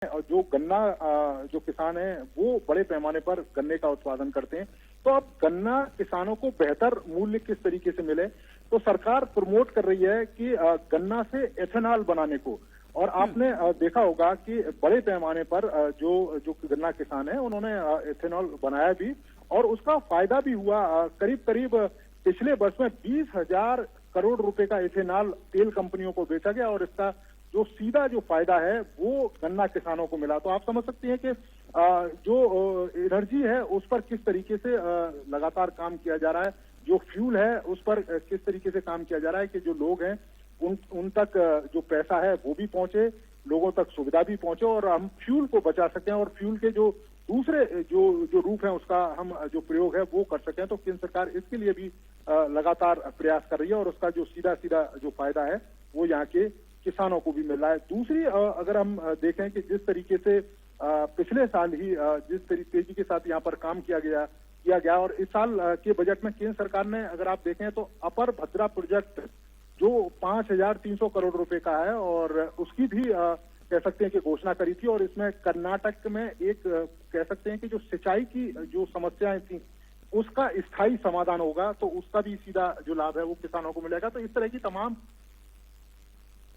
और जो गन्ना जो किसान है वो बड़े पैमाने पर गन्ने का उत्पादन करते हैं। तो अब गन्ना किसानों को बेहतर मूल्य किस तरीके से मिले, तो सरकार प्रमोट कर रही है कि गन्ना से एथेनॉल बनाने को। और आपने देखा होगा कि बड़े पैमाने पर जो गन्ना किसान है उन्होंने एथेनॉल बनाया भी और उसका फायदा भी हुआ। करीब करीब पिछले वर्ष में 20,000 करोड़ रुपए का एथेनॉल तेल कंपनियों को बेचा गया और इसका जो सीधा जो फायदा है वो गन्ना किसानों को मिला। तो आप समझ सकते हैं कि जो एनर्जी है उस पर किस तरीके से लगातार काम किया जा रहा है, जो फ्यूल है उस पर किस तरीके से काम किया जा रहा है कि जो लोग हैं उन तक जो पैसा है वो भी पहुंचे, लोगों तक सुविधा भी पहुंचे और हम फ्यूल को बचा सकें और फ्यूल के जो दूसरे जो रूप है उसका हम जो प्रयोग है वो कर सकें। तो केंद्र सरकार इसके लिए भी लगातार प्रयास कर रही है और उसका जो सीधा सीधा जो फायदा है वो यहाँ के किसानों को भी मिल रहा है। दूसरी अगर हम देखें कि जिस तरीके से पिछले साल ही जिस तेजी के साथ यहाँ पर काम किया गया और इस साल के बजट में केंद्र सरकार ने अगर आप देखें तो अपर भद्रा प्रोजेक्ट जो 5,300 करोड़ रुपए का है और उसकी भी कह सकते हैं कि घोषणा करी थी। और इसमें कर्नाटक में एक कह सकते हैं कि जो सिंचाई की जो समस्याएं थी उसका स्थायी समाधान होगा, तो उसका भी सीधा जो लाभ है वो किसानों को मिलेगा। तो इस तरह की तमाम।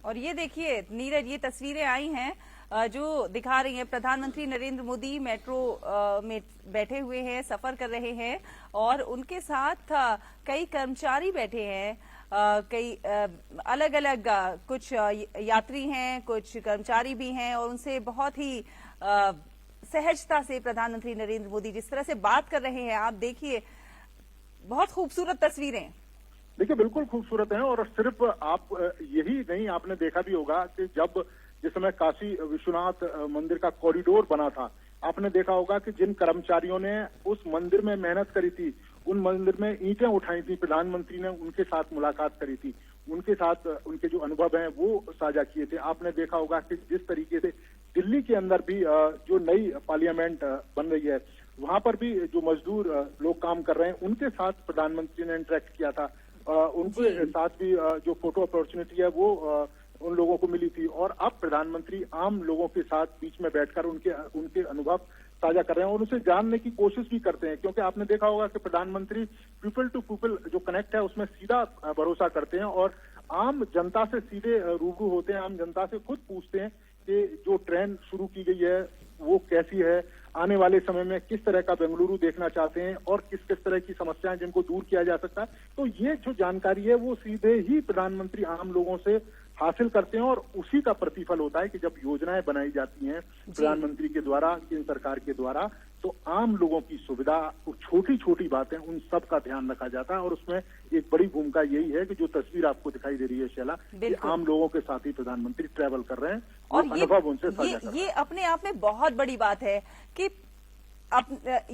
और ये देखिए नीरज, ये तस्वीरें आई हैं जो दिखा रही हैं प्रधानमंत्री नरेंद्र मोदी मेट्रो में बैठे हुए हैं, सफर कर रहे हैं और उनके साथ कई कर्मचारी बैठे हैं। कई अलग अलग कुछ यात्री हैं, कुछ कर्मचारी भी हैं और उनसे बहुत ही सहजता से प्रधानमंत्री नरेंद्र मोदी जिस तरह से बात कर रहे हैं, आप देखिए बहुत खूबसूरत तस्वीरें। देखिए बिल्कुल खूबसूरत है। और सिर्फ आप यही नहीं, आपने देखा भी होगा कि जिस समय काशी विश्वनाथ मंदिर का कॉरिडोर बना था, आपने देखा होगा कि जिन कर्मचारियों ने उस मंदिर में मेहनत करी थी, उन मंदिर में ईंटें उठाई थी, प्रधानमंत्री ने उनके साथ मुलाकात करी थी, उनके साथ उनके जो अनुभव हैं वो साझा किए थे। आपने देखा होगा कि जिस तरीके से दिल्ली के अंदर भी जो नई पार्लियामेंट बन रही है वहां पर भी जो मजदूर लोग काम कर रहे हैं उनके साथ प्रधानमंत्री ने इंटरेक्ट किया था। उनके साथ भी जो फोटो अपॉर्चुनिटी है वो उन लोगों को मिली थी। और अब प्रधानमंत्री आम लोगों के साथ बीच में बैठकर उनके अनुभव साझा कर रहे हैं और उनसे जानने की कोशिश भी करते हैं, क्योंकि आपने देखा होगा कि प्रधानमंत्री पीपल टू पीपल जो कनेक्ट है उसमें सीधा भरोसा करते हैं और आम जनता से सीधे रूबरू होते हैं, आम जनता से खुद पूछते हैं कि जो ट्रेन शुरू की गई है वो कैसी है, आने वाले समय में किस तरह का बेंगलुरु देखना चाहते हैं और किस किस तरह की समस्याएं जिनको दूर किया जा सकता है। तो ये जो जानकारी है वो सीधे ही प्रधानमंत्री आम लोगों से हासिल करते हैं और उसी का प्रतिफल होता है कि जब योजनाएं बनाई जाती हैं प्रधानमंत्री के द्वारा, केंद्र सरकार के द्वारा, तो आम लोगों की सुविधा, छोटी छोटी बातें, उन सब का ध्यान रखा जाता है। और उसमें एक बड़ी भूमिका यही है कि जो तस्वीर आपको दिखाई दे रही है शैला, कि आम लोगों के साथ ही प्रधानमंत्री ट्रैवल कर रहे हैं और अनुभव उनसे साझा कर रहे हैं। ये अपने आप में बहुत बड़ी बात है कि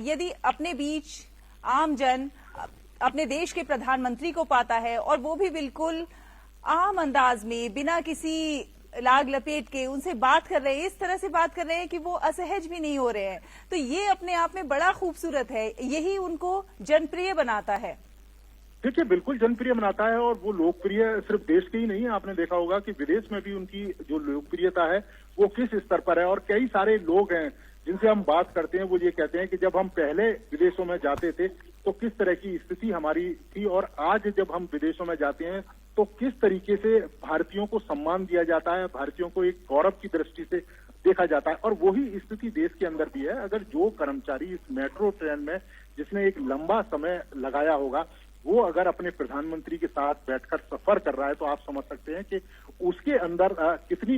यदि अपने बीच आम जन अपने देश के प्रधानमंत्री को पाता है और वो भी बिल्कुल आम अंदाज में बिना किसी लाग लपेट के उनसे बात कर रहे हैं, इस तरह से बात कर रहे हैं कि वो असहज भी नहीं हो रहे हैं, तो ये अपने आप में बड़ा खूबसूरत है। यही उनको जनप्रिय बनाता है। देखिए बिल्कुल जनप्रिय बनाता है और वो लोकप्रिय सिर्फ देश के ही नहीं है, आपने देखा होगा कि विदेश में भी उनकी जो लोकप्रियता है वो किस स्तर पर है। और कई सारे लोग हैं जिनसे हम बात करते हैं वो ये कहते हैं कि जब हम पहले विदेशों में जाते थे तो किस तरह की स्थिति हमारी थी और आज जब हम विदेशों में जाते हैं तो किस तरीके से भारतीयों को सम्मान दिया जाता है, भारतीयों को एक गौरव की दृष्टि से देखा जाता है। और वही स्थिति देश के अंदर भी है। अगर जो कर्मचारी इस मेट्रो ट्रेन में जिसने एक लंबा समय लगाया होगा वो अगर अपने प्रधानमंत्री के साथ बैठकर सफर कर रहा है तो आप समझ सकते हैं कि उसके अंदर कितनी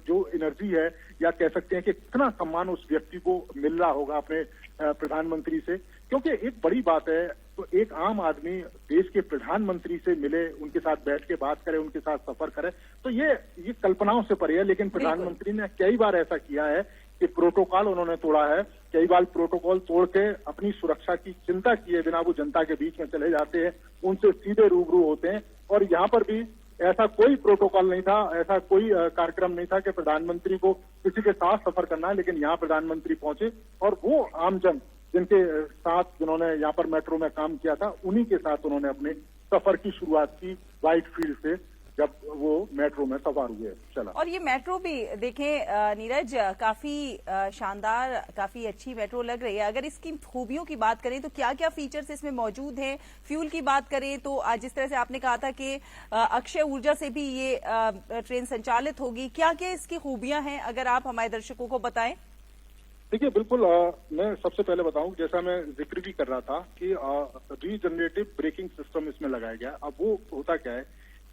जो एनर्जी है या कह सकते हैं कि कितना सम्मान उस व्यक्ति को मिल रहा होगा अपने प्रधानमंत्री से। क्योंकि एक बड़ी बात है, तो एक आम आदमी देश के प्रधानमंत्री से मिले, उनके साथ बैठ के बात करे, उनके साथ सफर करे, तो ये कल्पनाओं से परे है। लेकिन प्रधानमंत्री ने कई बार ऐसा किया है कि प्रोटोकॉल उन्होंने तोड़ा है, कई बार प्रोटोकॉल तोड़ के अपनी सुरक्षा की चिंता किए बिना वो जनता के बीच में चले जाते हैं, उनसे सीधे रूबरू होते हैं। और यहाँ पर भी ऐसा कोई प्रोटोकॉल नहीं था, ऐसा कोई कार्यक्रम नहीं था कि प्रधानमंत्री को किसी के साथ सफर करना है, लेकिन यहाँ प्रधानमंत्री पहुंचे और वो आमजन जिनके साथ जिन्होंने यहाँ पर मेट्रो में काम किया था उन्हीं के साथ उन्होंने अपने सफर की शुरुआत की व्हाइट फील्ड से जब वो मेट्रो में सवार हुए चला। और ये मेट्रो भी देखें नीरज, काफी शानदार, काफी अच्छी मेट्रो लग रही है। अगर इसकी खूबियों की बात करें तो क्या क्या फीचर्स इसमें मौजूद हैं? फ्यूल की बात करें तो जिस तरह से आपने कहा था कि अक्षय ऊर्जा से भी ये ट्रेन संचालित होगी, क्या क्या इसकी खूबियां हैं, अगर आप हमारे दर्शकों को बताएं। देखिए, बिल्कुल मैं सबसे पहले बताऊं, जैसा मैं जिक्र भी कर रहा था कि रीजनरेटिव ब्रेकिंग सिस्टम इसमें लगाया गया। अब वो होता क्या है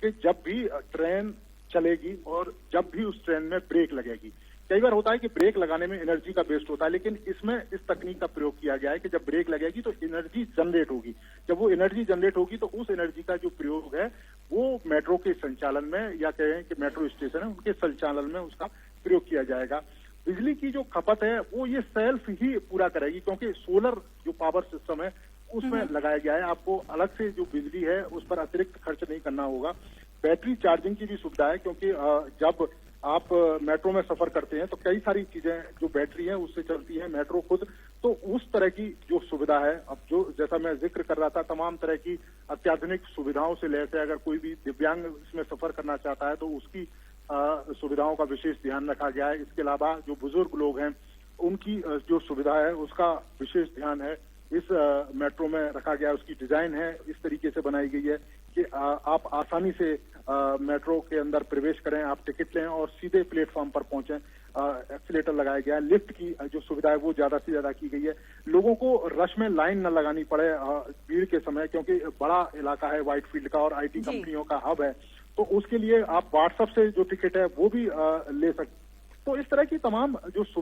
कि जब भी ट्रेन चलेगी और जब भी उस ट्रेन में ब्रेक लगेगी, कई बार होता है कि ब्रेक लगाने में एनर्जी का वेस्ट होता है, लेकिन इसमें इस तकनीक का प्रयोग किया गया है कि जब ब्रेक लगेगी तो एनर्जी जनरेट होगी। जब वो एनर्जी जनरेट होगी तो उस एनर्जी का जो प्रयोग है वो मेट्रो के संचालन में, या कहें कि मेट्रो स्टेशन है उनके संचालन में उसका प्रयोग किया जाएगा। बिजली की जो खपत है वो ये सेल्फ ही पूरा करेगी, क्योंकि सोलर जो पावर सिस्टम है उसमें लगाया गया है। आपको अलग से जो बिजली है उस पर अतिरिक्त खर्च नहीं करना होगा। बैटरी चार्जिंग की भी सुविधा है, क्योंकि जब आप मेट्रो में सफर करते हैं तो कई सारी चीजें जो बैटरी है उससे चलती है मेट्रो खुद, तो उस तरह की जो सुविधा है, अब जो जैसा मैं जिक्र कर रहा था, तमाम तरह की अत्याधुनिक सुविधाओं से लैस है। अगर कोई भी दिव्यांग इसमें सफर करना चाहता है तो उसकी सुविधाओं का विशेष ध्यान रखा गया है। इसके अलावा जो बुजुर्ग लोग हैं उनकी जो सुविधा है उसका विशेष ध्यान है इस मेट्रो में रखा गया है। उसकी डिजाइन है इस तरीके से बनाई गई है कि आप आसानी से मेट्रो के अंदर प्रवेश करें, आप टिकट लें और सीधे प्लेटफॉर्म पर पहुंचें। एक्सीलेटर लगाया गया है। लिफ्ट की जो सुविधा है वो ज्यादा से ज्यादा की गई है। लोगों को रश में लाइन न लगानी पड़े भीड़ के समय, क्योंकि बड़ा इलाका है व्हाइटफील्ड का और आईटी कंपनियों का हब है, तो उसके लिए आप व्हाट्सएप से जो टिकट है वो भी ले सकते। तो इस तरह की तमाम जो सुविधा